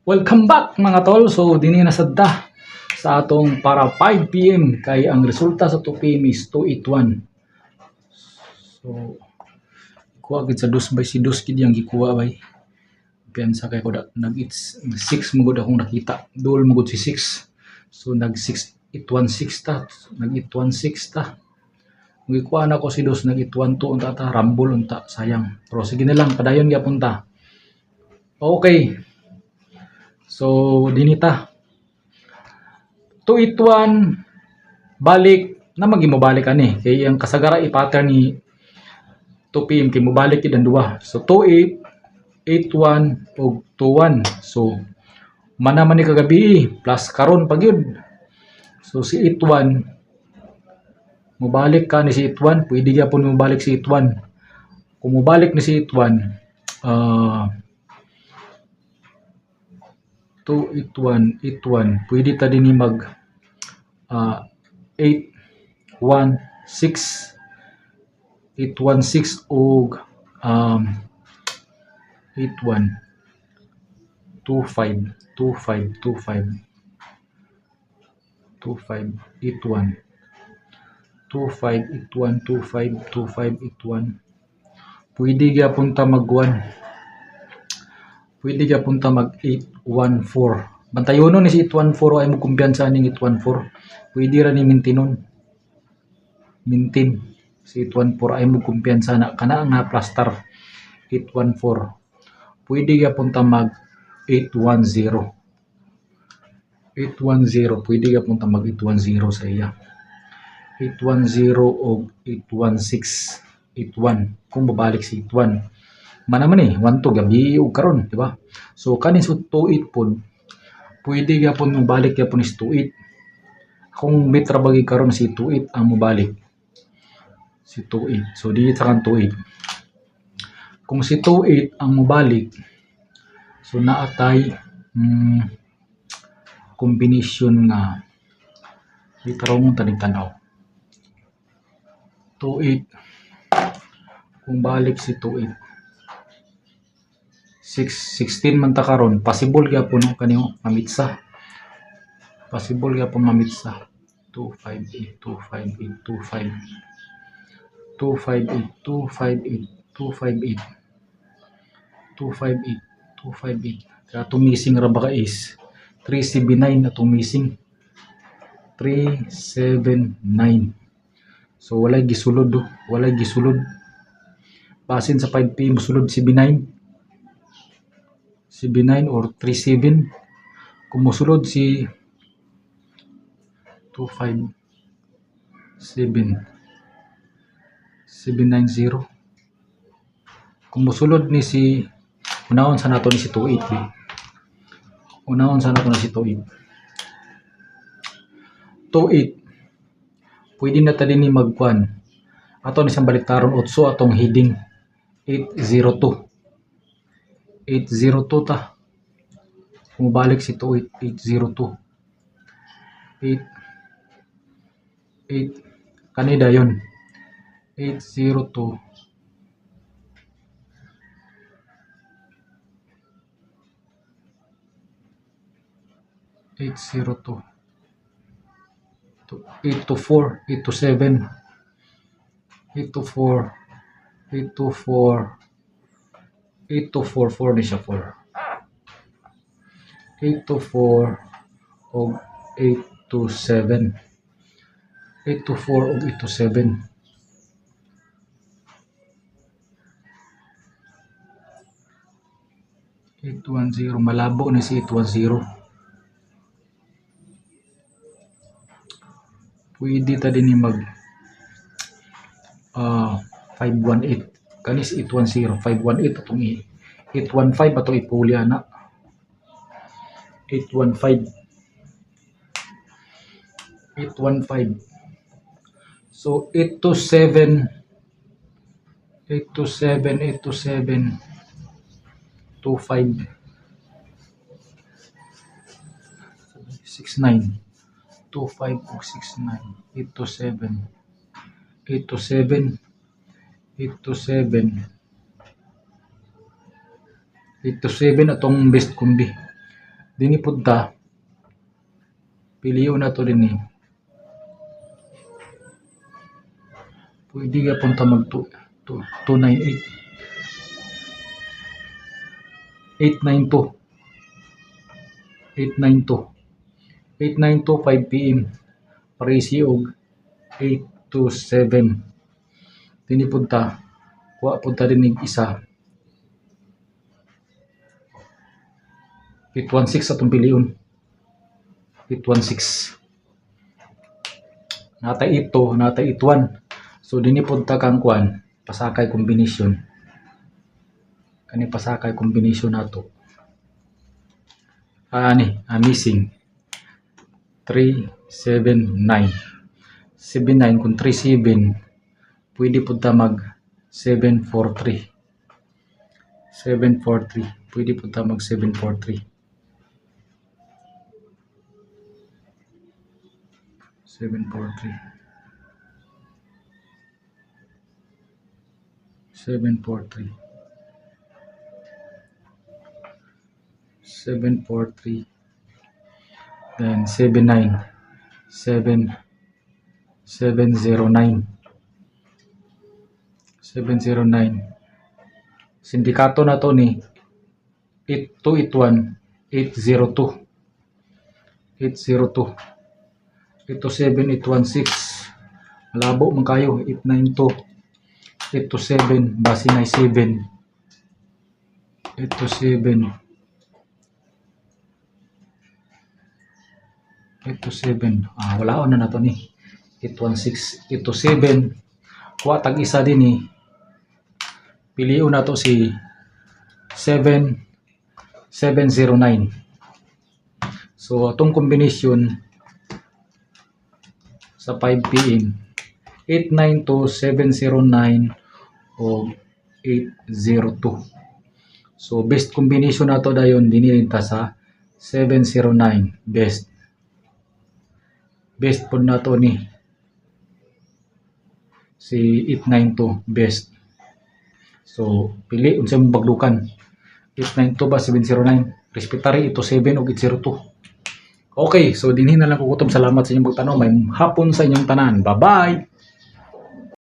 Welcome back mga tol. So dinhi na sadta sa atong para 5 PM kay ang resulta sa 2 PM is 281. So kuha gid sa dos by si dos gid yang gikuha bay. Piyansa kay ko nag it's 6 mo gud akong nakita. Duol mo gud si 6. So nag 6816 ta, nag 816 ta. Kung ikuha na ko si dos nag 812 unta ta, rambol unta, sayang. Pero sige na lang, padayon gyapon ta. Okay. So dinita 281 balik na magi mo balik ani kay ang kasagara i-pattern ni 2 PM kay mo balik gid ang duha. So 28 81 ug 21. So mana man ni kagabi plus karon pa gyud. So si 81 mo balik ka ni si 81, pwede gyapon mo balik si 81. Kung mo balik ni si 81 281 pwede ta din ni mag 816 og 81 25 25 25 25 81 25 81 25 25 81 pwede gyapon ta mag 1. Pwede ka punta mag 814. Bantayonon ni si 814 ay mo kumpiyansa ning 814. Pwede ra ni mintinon. Mintin si 814 ay mo kumpiyansa na kana nga plaster 814. Pwede ka punta mag 810. 810 pwede ka punta mag 810 sa iya. 810 o 816 81 kung babalik si 81. Manaman eh, 1 to gabi o karon, di ba? So kanin sa 28 pod, pwede gyapon mo balik gyapon is 28. Kung mitra bagi karon si 28 ang mobalik. Si 28. So di sa kan 28. Kung si 28 ang mobalik, so naatay combination nga di tarong mo tanig tanaw. 28 kung balik si 28 16 man ta karon, possible gyapon kaniyo mamitsa. Possible gyapon mamitsa. 258 258 258 258 258 258 258. Kaya tumising ra baka is 379 atong missing. 379. So walay gisulod do, walay gisulod. Basin sa 5 PM sulod si B9. Si B9 or 37. Kung musulod si 257 790. Kung musulod ni si unahon sa nato ni si 28. Unahon sa nato ni si 28. 28 pwede na ta din ni magkuan ato ni sang baliktaron 8 atong heading 802 ta bumabalik si 802 8 kanida yon 802 802 824 827 824 824 8244 ni siya 4. 824 og 827. 824 og 827. Malabo ni si 810. Pwede ta din ni mag 518. Kanis 810, 518 atong 815 atong ipuli ana. 815. 815. So 827 25 69 25 ug 69 827 827 8 to 7 atong best kombi. Dini punta piliyo na to din eh. Pwede ka punta mag 298 892 892 892 5 PM parisi og 8 to 7 dini punta kuha punta din isa 816 atong piliun 816 natay ito natay ituan so dini punta kang kuan pasakay combination kani pasakay combination nato missing 379 79 kung 37 pwede punta mag 743 743 pwede punta mag 743 743 743 743 then 79 709 sindikato na to ni 8281 802 802 827 816 malabo man kayo 892 827 base na 7 827 wala na nato ni 816 827 kuha tag isa din ni piliun na to si 709 so atong kombinasyon sa 5 PM 892 709 o 802 so best combination na to dayon dinirinta sa 709 best po na to ni si 892 best so pili unsa mong bagdukan 892 ba 709 respetary ito 7 o 802 okay so dinhi na lang ko kutob salamat sa inyong pagtanaw may hapon sa inyong tanan bye bye